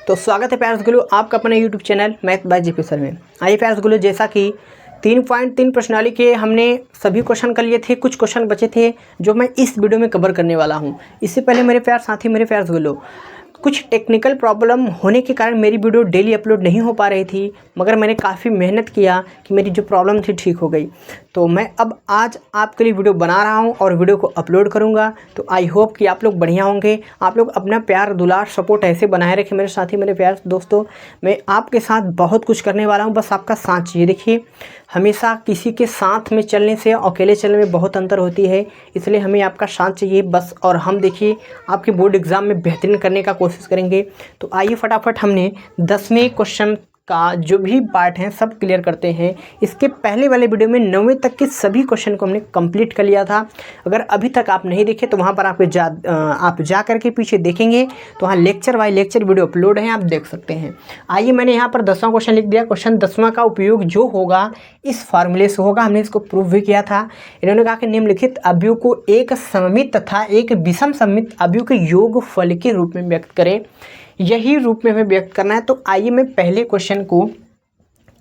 तो स्वागत है प्यारे गुरु आपका अपने YouTube channel math bye JP sir में। आइए प्यारे गुरु, जैसा कि 3.3 प्रश्नावली के हमने सभी क्वेश्चन कर लिए थे, कुछ क्वेश्चन बचे थे जो मैं इस वीडियो में कवर करने वाला हूं। इससे पहले मेरे प्यारे साथी, मेरे प्यारे गुरु, कुछ टेक्निकल प्रॉब्लम होने के कारण मेरी वीडियो डेली अपलोड नहीं हो पा रही थी, मगर मैंने काफ़ी मेहनत किया कि मेरी जो प्रॉब्लम थी ठीक हो गई। तो मैं अब आज आपके लिए वीडियो बना रहा हूं और वीडियो को अपलोड करूंगा। तो आई होप कि आप लोग बढ़िया होंगे। आप लोग अपना प्यार दुलार सपोर्ट ऐसे बनाए रखें मेरे साथी, मेरे प्यार दोस्तों। मैं आपके साथ बहुत कुछ करने वाला हूँ, बस आपका साथ चाहिए। देखिए, हमेशा किसी के साथ में चलने से अकेले चलने में बहुत अंतर होती है, इसलिए हमें आपका साथ चाहिए बस। और हम देखिए आपके बोर्ड एग्ज़ाम में बेहतरीन करने का कोशिश करेंगे। तो आइए फटाफट हमने 10वें क्वेश्चन का जो भी पार्ट हैं सब क्लियर करते हैं। इसके पहले वाले वीडियो में 9वीं तक के सभी क्वेश्चन को हमने कंप्लीट कर लिया था। अगर अभी तक आप नहीं देखे तो वहाँ पर आप जा करके पीछे देखेंगे तो वहाँ lecture by lecture video upload हैं, आप देख सकते हैं। आइए, मैंने यहाँ पर 10वां क्वेश्चन लिख दिया। क्वेश्चन 10वां का उपयोग जो होगा इस फार्मूले से होगा, हमने इसको प्रूव भी किया था। इन्होंने कहा कि निम्नलिखित अवयव को एक सममित तथा एक विषम सममित अवयव के योगफल के रूप में व्यक्त करें। यही रूप में हमें व्यक्त करना है। तो आइए मैं पहले क्वेश्चन को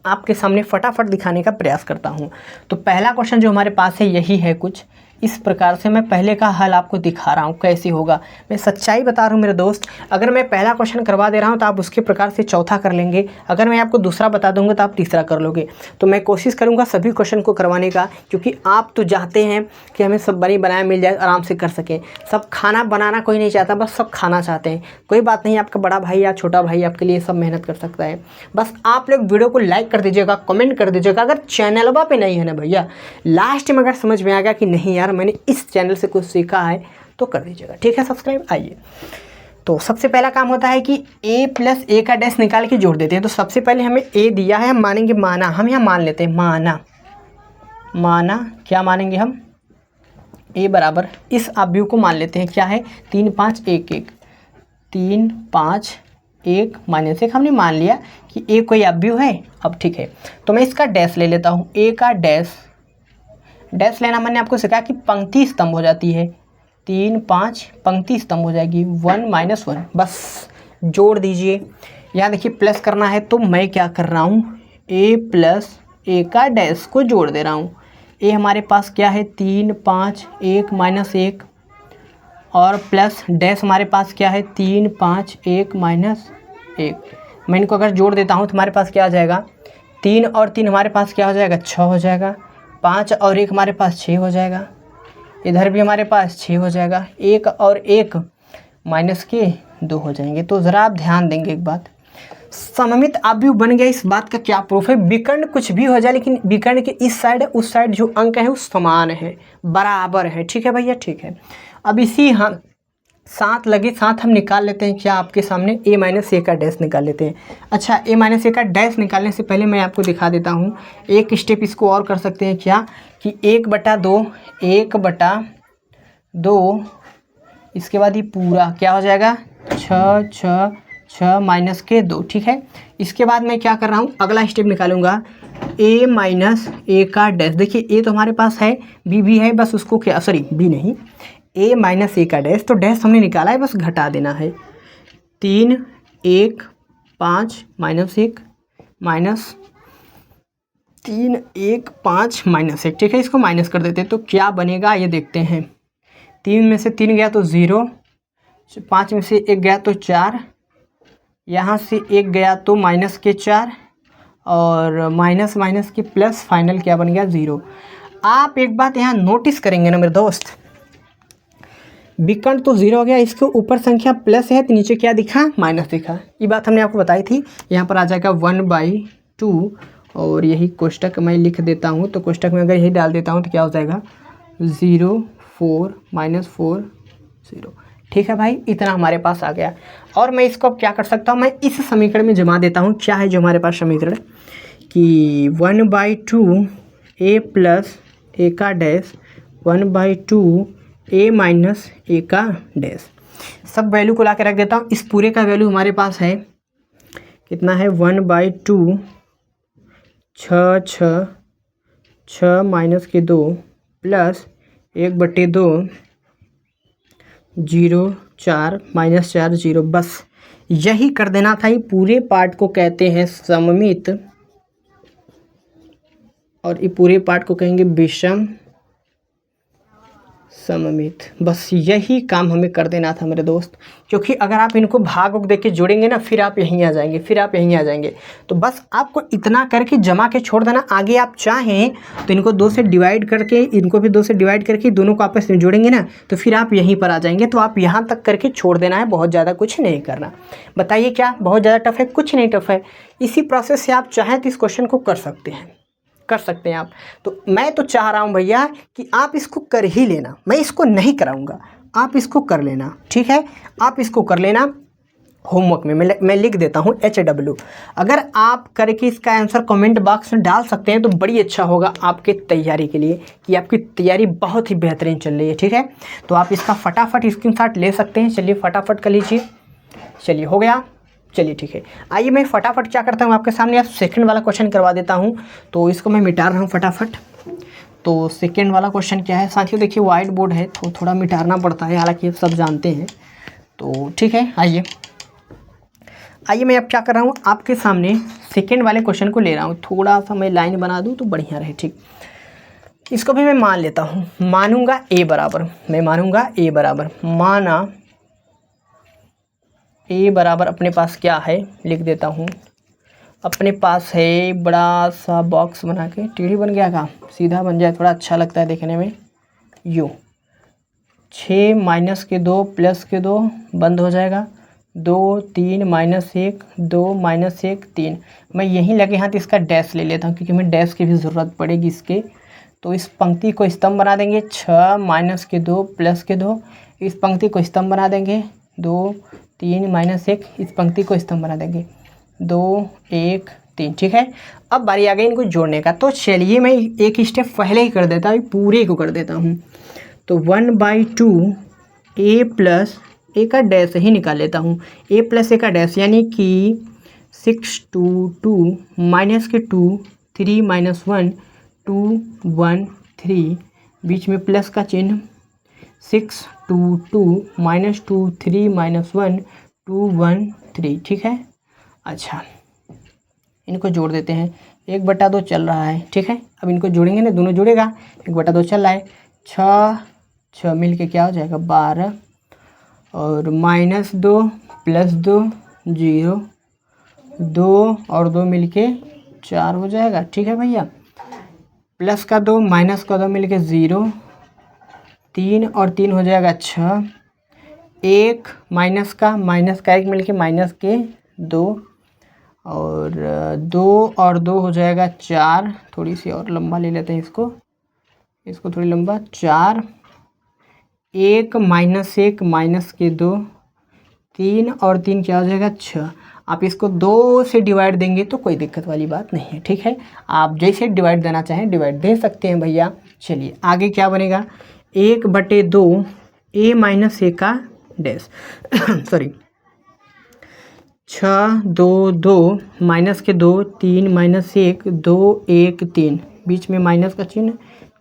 आपके सामने फटाफट दिखाने का प्रयास करता हूं। तो पहला क्वेश्चन जो हमारे पास है यही है, कुछ इस प्रकार से। मैं पहले का हल आपको दिखा रहा हूं कैसे होगा। मैं सच्चाई बता रहा हूं मेरे दोस्त, अगर मैं पहला क्वेश्चन करवा दे रहा हूं तो आप उसके प्रकार से चौथा कर लेंगे। अगर मैं आपको दूसरा बता दूंगा तो आप तीसरा कर लोगे। तो मैं कोशिश करूंगा सभी क्वेश्चन को करवाने का, क्योंकि आप तो चाहते हैं कि हमें सब बनी बनाया मिल जाए, आराम से कर सकें। सब खाना बनाना कोई नहीं चाहता, बस सब खाना चाहते हैं। कोई बात नहीं, आपका बड़ा भाई या छोटा भाई आपके लिए सब मेहनत कर सकता है। बस आप लोग वीडियो को लाइक कर दीजिएगा, कमेंट कर दीजिएगा। अगर चैनलवा पे नहीं है ना भैया, लास्ट में अगर समझ में आ गया कि नहीं यार मैंने इस चैनल से कुछ सीखा है तो कर दीजिएगा, ठीक है, सब्सक्राइब। आइए, तो सबसे पहला काम होता है कि a प्लस a का डैश निकाल के जोड़ देते हैं। तो सबसे पहले हमें a दिया है, हम मानेंगे माना। हम यहाँ मान लेते हैं माना क्या मानेंगे हम, a बराबर इस अवयव को मान लेते हैं, क्या है 3 5 1 1 3 5 1 माइनस 1। हमने मान लिया कि a कोई अवयव है। अब ठीक है, तो मैं इसका डैश ले लेता हूँ। a का डैश लेना मैंने आपको सिखाया कि पंक्ति स्तंभ हो जाती है। 3 5 पंक्ति स्तंभ हो जाएगी, 1 - 1 बस जोड़ दीजिए। यहाँ देखिए प्लस करना है, तो मैं क्या कर रहा हूँ, a प्लस a का डैश को जोड़ दे रहा हूँ। a हमारे पास क्या है 3 5 1 - 1 और प्लस डैश हमारे पास क्या है 3 5 1 - 1। मैं इनको अगर जोड़ देता हूँ तो हमारे पास क्या आ जाएगा, 3 और 3 हमारे पास क्या हो जाएगा 6 हो जाएगा। 5 और 1 हमारे पास 6 हो जाएगा। इधर भी हमारे पास 6 हो जाएगा। 1 और 1 माइनस के 2 हो जाएंगे। तो ज़रा आप ध्यान देंगे एक बात, सममित अवयव बन गया। इस बात का क्या प्रूफ है, विकर्ण कुछ भी हो जाए लेकिन विकर्ण के इस साइड उस साइड जो अंक है वो समान है, बराबर है। ठीक है भैया, ठीक है। अब इसी हम साथ हम निकाल लेते हैं, क्या आपके सामने a - a का डैश निकाल लेते हैं। अच्छा, a - a का डैश निकालने से पहले मैं आपको दिखा देता हूँ एक स्टेप इसको और कर सकते हैं, क्या कि 1/2 इसके बाद ये पूरा क्या हो जाएगा 6 6 6 माइनस के 2। ठीक है, इसके बाद मैं क्या कर रहा हूँ, अगला स्टेप निकालूंगा a - a का डैश। देखिए a तो हमारे पास है, b भी है, बस उसको क्या, सॉरी b नहीं, a - a का डैश। तो डैश हमने निकाला है, बस घटा देना है। 3 1 5 -1 माइनस 3 1 5 -1। ठीक है, इसको माइनस कर देते हैं तो क्या बनेगा ये देखते हैं। 3 में से 3 गया तो 0, 5 में से 1 गया तो 4, यहाँ से 1 गया तो माइनस के 4 और माइनस के प्लस, फाइनल क्या बन गया 0। आप एक बात यहाँ नोटिस करेंगे ना मेरे दोस्त, विकर्ण तो 0 हो गया, इसके ऊपर संख्या प्लस है तो नीचे क्या दिखा, माइनस दिखा। ये बात हमने आपको बताई थी। यहाँ पर आ जाएगा 1/2 और यही कोष्टक मैं लिख देता हूँ। तो कोष्टक में अगर यही डाल देता हूँ तो क्या हो जाएगा 0 4 -4 0। ठीक है भाई, इतना हमारे पास आ गया। और मैं इसको अब क्या कर सकता हूँ, मैं इस समीकरण में जमा देता हूँ। क्या है जो हमारे पास समीकरण कि 1/2 a प्लस a का डैश 1/2 a माइनस a का डैश। सब वैल्यू को ला के रख देता हूँ। इस पूरे का वैल्यू हमारे पास है कितना है 1/2 6 6 6 माइनस के 2 प्लस 1/2 0 4 -4 0। बस यही कर देना था। ये पूरे पार्ट को कहते हैं सममित और ये पूरे पार्ट को कहेंगे विषम सममित। बस यही काम हमें कर देना था मेरे दोस्त, क्योंकि अगर आप इनको भाग उग देके जोड़ेंगे ना, फिर आप यहीं आ जाएंगे, फिर आप यहीं आ जाएंगे। तो बस आपको इतना करके जमा के छोड़ देना। आगे आप चाहें तो इनको 2 से डिवाइड करके, इनको भी 2 से डिवाइड करके दोनों को आपस में जोड़ेंगे ना, तो फिर आप यहीं पर आ जाएंगे। तो आप यहाँ तक करके छोड़ देना है, बहुत ज़्यादा कुछ नहीं करना। बताइए क्या बहुत ज़्यादा टफ है? कुछ नहीं टफ है। इसी प्रोसेस से आप चाहें तो इस क्वेश्चन को कर सकते हैं आप। तो मैं तो चाह रहा हूं भैया कि आप इसको कर ही लेना, मैं इसको नहीं कराऊंगा, आप इसको कर लेना, ठीक है? आप इसको कर लेना। होमवर्क में मैं लिख देता हूं HW। अगर आप करके इसका आंसर कमेंट बॉक्स में डाल सकते हैं तो बड़ी अच्छा होगा आपके तैयारी के लिए, कि आपकी तैयारी बहुत ही बेहतरीन चल रही है, ठीक है? तो आप इसका फटाफट स्क्रीनशॉट ले सकते हैं। चलिए फटाफट कर लीजिए। चलिए हो गया। चलिए ठीक है, आइए मैं फटाफट क्या करता हूँ आपके सामने, आप सेकंड वाला क्वेश्चन करवा देता हूँ। तो इसको मैं मिटा रहा हूँ फटाफट। तो सेकंड वाला क्वेश्चन क्या है साथियों? देखिए वाइट बोर्ड है तो थोड़ा मिटाना पड़ता है, हालांकि सब जानते हैं। तो ठीक है, आइए मैं अब क्या कर रहा हूँ आपके सामने सेकंड वाले क्वेश्चन को ले रहा हूँ। थोड़ा सा मैं लाइन बना दूँ तो बढ़िया रहे, ठीक? इसको भी मैं मान लेता हूँ, मानूंगा A बराबर, मैं मानूंगा A बराबर, माना A बराबर अपने पास क्या है लिख देता हूँ। अपने पास है बड़ा सा बॉक्स बना के, टेढ़ी बन गया का सीधा बन जाए, थोड़ा अच्छा लगता है देखने में। यू 6 माइनस के 2 प्लस के 2 बंद हो जाएगा, 2 3 माइनस 1 2 माइनस 1 3। मैं यहीं लगे हाथ इसका डैश ले लेता हूँ, क्योंकि हमें डैश की भी ज़रूरत पड़ेगी इसके। तो इस पंक्ति को स्तंभ बना देंगे, 6 माइनस के 2 प्लस के 2। इस पंक्ति को स्तंभ बना देंगे, 2 3 माइनस 1। इस पंक्ति को स्तंभ बना देंगे, 2 1 3, ठीक है? अब बारी आ गई इनको जोड़ने का। तो चलिए मैं एक स्टेप पहले ही कर देता हूँ, पूरे को कर देता हूँ। तो 1/2 A प्लस A का डैश ही निकाल लेता हूँ, A प्लस A का डैश, यानी कि 6 2 2 माइनस के 2 3 माइनस 1 2 1 3, बीच में प्लस का चिन्ह, 6 2 2 माइनस 2 3 माइनस 1 2 1 3, ठीक है? अच्छा, इनको जोड़ देते हैं। 1/2 चल रहा है, ठीक है? अब इनको जोड़ेंगे ना, दोनों जुड़ेगा। 1/2 चल रहा है, 6 मिल के क्या हो जाएगा 12, और माइनस 2 प्लस 2 0, 2 और 2 मिल के 4 हो जाएगा, ठीक है भैया? प्लस का 2 माइनस का 2 मिल के 0, 3 और 3 हो जाएगा 6, 1 माइनस का 1 मिल के माइनस के 2, और 2 और 2 हो जाएगा 4। थोड़ी सी और लंबा ले लेते हैं इसको थोड़ी लंबा, 4 1 माइनस के 2, 3 और 3 क्या हो जाएगा 6। आप इसको 2 से डिवाइड देंगे तो कोई दिक्कत वाली बात नहीं है, ठीक है? आप जैसे डिवाइड देना चाहें डिवाइड दे सकते हैं भैया। चलिए आगे क्या बनेगा, 1/2 A माइनस A का डैश सॉरी, 6 2 2 माइनस के 2 3 माइनस 1 2 1 3, बीच में माइनस का चिन्ह,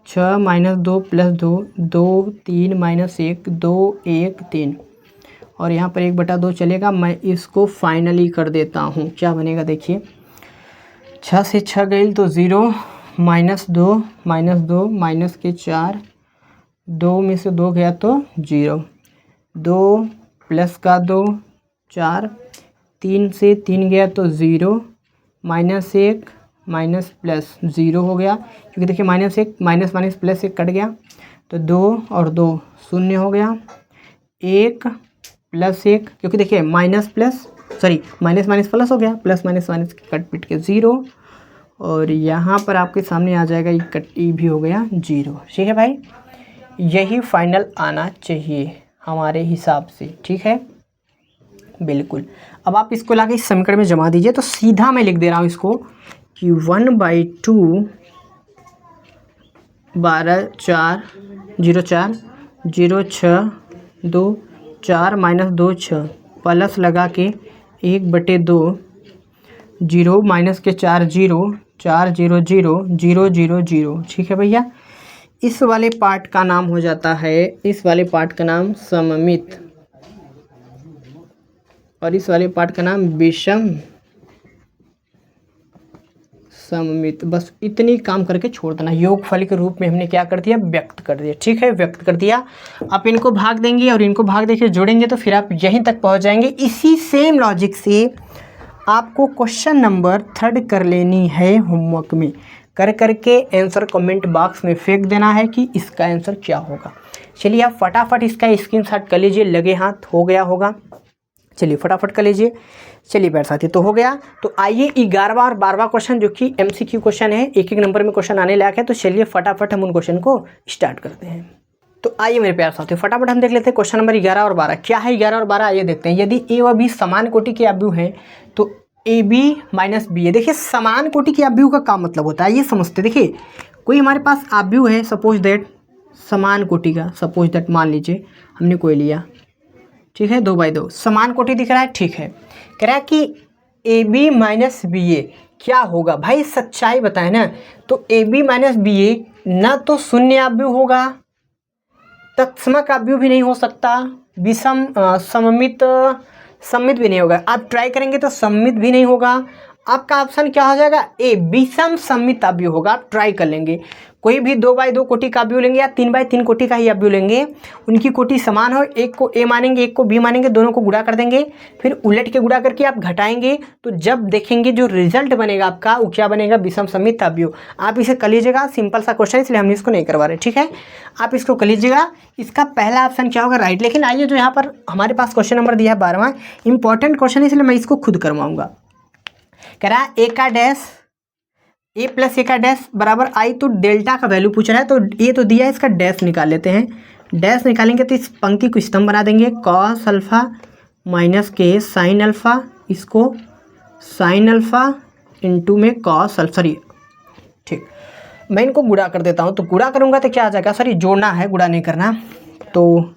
6 माइनस 2 प्लस 2 2 3 माइनस 1 2 1 3, और यहाँ पर 1/2 चलेगा। मैं इसको फाइनली कर देता हूँ, क्या बनेगा देखिए, 6 से 6 गई तो 0, माइनस 2 माइनस के 4, 2 में से 2 गया तो 0, 2 प्लस का 2 4, 3 से 3 गया तो 0, माइनस 1 माइनस प्लस 0 हो गया, क्योंकि देखिए माइनस प्लस 1 कट गया, तो 2 और 2 शून्य हो गया, 1 प्लस 1, क्योंकि देखिए माइनस प्लस हो गया, प्लस माइनस कट पिट के 0, और यहाँ पर आपके सामने आ जाएगा ये कट भी हो गया 0, ठीक है भाई? यही फाइनल आना चाहिए हमारे हिसाब से, ठीक है? बिल्कुल। अब आप इसको लाके इस समीकरण में जमा दीजिए। तो सीधा मैं लिख दे रहा हूँ इसको कि 1/2 12 4 0 4 0 6 2 4 माइनस 2 6, प्लस लगा के 1/2 0 माइनस के 4 0 4 0 0 0 0 0, ठीक है भैया? इस वाले पार्ट का नाम हो जाता है, इस वाले पार्ट का नाम सममित और इस वाले पार्ट का नाम विषम सममित। बस इतनी काम करके छोड़ देना। योगफल के रूप में हमने क्या कर दिया, व्यक्त कर दिया। ठीक है, व्यक्त कर दिया। आप इनको भाग देंगे और इनको भाग देके जोड़ेंगे तो फिर आप यहीं तक पहुंच जाएंगे। इसी सेम लॉजिक से आपको क्वेश्चन नंबर 3 कर लेनी है होमवर्क में। कर करके आंसर कमेंट बॉक्स में फेंक देना है कि इसका आंसर क्या होगा। चलिए आप फटाफट इसका स्क्रीनशॉट कर लीजिए, लगे हाथ हो गया होगा। चलिए फटाफट कर लीजिए। चलिए बैठ साथी, तो हो गया। तो आइए 11वां और 12वां क्वेश्चन जो कि MCQ क्वेश्चन है, एक एक नंबर में क्वेश्चन आने लायक है। तो चलिए फटाफट हम उन क्वेश्चन को स्टार्ट करते हैं। तो आइए मेरे प्यार साथी फटाफट हम देख लेते हैं क्वेश्चन नंबर 11 और 12 क्या है। 11 और 12 आइए देखते हैं। यदि ए व बी समान कोटि के अवयव हैं तो AB माइनस बी ए। देखिए समान कोटि के अवयव का क्या मतलब होता है ये समझते। देखिए कोई हमारे पास अवयव है, सपोज दैट समान कोटि का, सपोज दैट मान लीजिए हमने कोई लिया, ठीक है, 2/2 समान कोटि दिख रहा है। ठीक है, कह रहा है कि AB माइनस बी ए क्या होगा। भाई सच्चाई बताए ना, तो AB माइनस बी ए ना तो शून्य अवयव होगा, तत्समक अवयव भी नहीं हो सकता, विषम सममित भी नहीं होगा। आप ट्राई करेंगे तो सममित भी नहीं होगा। आपका ऑप्शन क्या हो जाएगा, ए विषम सममित अवयव होगा। आप ट्राई कर लेंगे, कोई भी 2/2 कोटि का अवयव लेंगे या 3/3 कोटि का ही अवयव लेंगे, उनकी कोटि समान हो, एक को ए मानेंगे एक को बी मानेंगे, दोनों को गुणा कर देंगे, फिर उलट के गुणा करके आप घटाएंगे तो जब देखेंगे जो रिजल्ट बनेगा आपका वो क्या बनेगा, विषम सममित अवयव। आप इसे कर लीजिएगा, सिंपल सा क्वेश्चन इसलिए हम इसको नहीं करवा रहे। ठीक है, आप इसको कर लीजिएगा। इसका पहला ऑप्शन क्या होगा, राइट। लेकिन आइए जो यहाँ पर हमारे पास क्वेश्चन नंबर दिया है 12वां, इंपॉर्टेंट क्वेश्चन है इसलिए मैं इसको खुद करवाऊंगा। कह रहा है ए का डैश ए प्लस ए का डैश बराबर आई, तो डेल्टा का वैल्यू पूछ रहा है। तो ये तो दिया है, इसका डैश निकाल लेते हैं। डैश निकालेंगे तो इस पंक्ति को स्तंभ बना देंगे, कॉस अल्फा माइनस के साइन अल्फा, इसको साइन अल्फा इंटू में कॉस अल्फा। सॉरी ठीक, मैं इनको गुणा कर देता हूँ। तो गुणा करूँगा तो क्या आ जाएगा, सॉरी जोड़ना है, गुणा नहीं करना। तो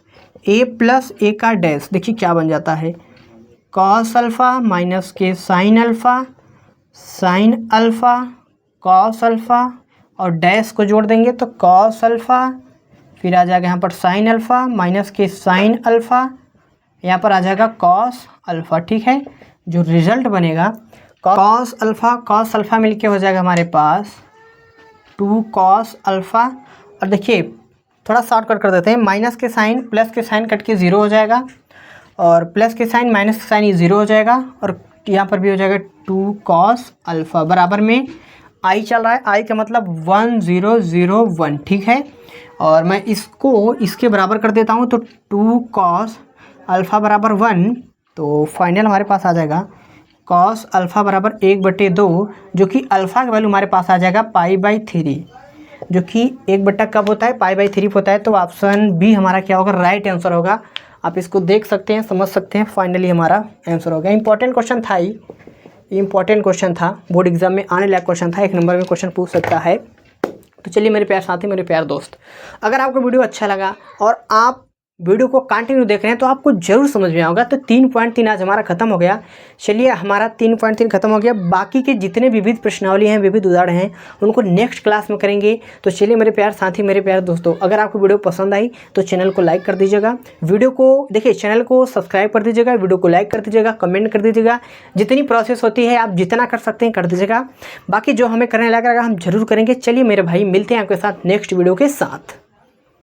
ए प्लस ए का डैश देखिए क्या बन जाता है, कॉस अल्फा माइनस के sine alpha, sine alpha cos alpha, और डैश को जोड़ देंगे तो कॉस अल्फा, फिर आ जाएगा यहाँ पर साइन अल्फा माइनस के साइन अल्फा, यहाँ पर आ जाएगा कॉस अल्फा। ठीक है, जो रिजल्ट बनेगा कॉस अल्फा मिलके हो जाएगा हमारे पास 2 कॉस अल्फा। और देखिए थोड़ा शॉर्टकट कर देते हैं, माइनस के साइन प्लस के साइन कट के 0 हो जाएगा, और प्लस के साइन माइनस के साइन ये 0 हो जाएगा, और यहाँ पर भी हो जाएगा 2 कॉस अल्फा। बराबर में आई चल रहा है, आई का मतलब 1001। ठीक है, और मैं इसको इसके बराबर कर देता हूँ, तो 2 कॉस अल्फ़ा बराबर 1। तो फाइनल हमारे पास आ जाएगा कॉस अल्फ़ा बराबर 1/2, जो कि अल्फ़ा का वैल्यू हमारे पास आ जाएगा π/3, जो कि 1 कब होता है, π/3 होता है। तो ऑप्शन बी हमारा क्या होगा, राइट आंसर होगा। आप इसको देख सकते हैं, समझ सकते हैं, फाइनली हमारा आंसर होगा। इंपॉर्टेंट क्वेश्चन था ही, इंपॉर्टेंट क्वेश्चन था, बोर्ड एग्जाम में आने लायक क्वेश्चन था, 1 नंबर में क्वेश्चन पूछ सकता है। तो चलिए मेरे प्यार साथी, मेरे प्यार दोस्त, अगर आपको वीडियो अच्छा लगा और आप वीडियो को कंटिन्यू देख रहे हैं तो आपको जरूर समझ में आएगा। तो 3.3 आज हमारा खत्म हो गया। चलिए हमारा 3.3 खत्म हो गया। बाकी के जितने विविध प्रश्नावली हैं, विविध उदाहरण हैं, उनको नेक्स्ट क्लास में करेंगे। तो चलिए मेरे प्यार साथी, मेरे प्यार दोस्तों, अगर आपको वीडियो पसंद आई तो चैनल को लाइक कर दीजिएगा, वीडियो को देखिए चैनल को सब्सक्राइब कर दीजिएगा, वीडियो को लाइक कर दीजिएगा, कमेंट कर दीजिएगा। जितनी प्रोसेस होती है आप जितना कर सकते हैं कर दीजिएगा। बाकी जो हमें करने लगा हम जरूर करेंगे। चलिए मेरे भाई, मिलते हैं आपके साथ नेक्स्ट वीडियो के साथ।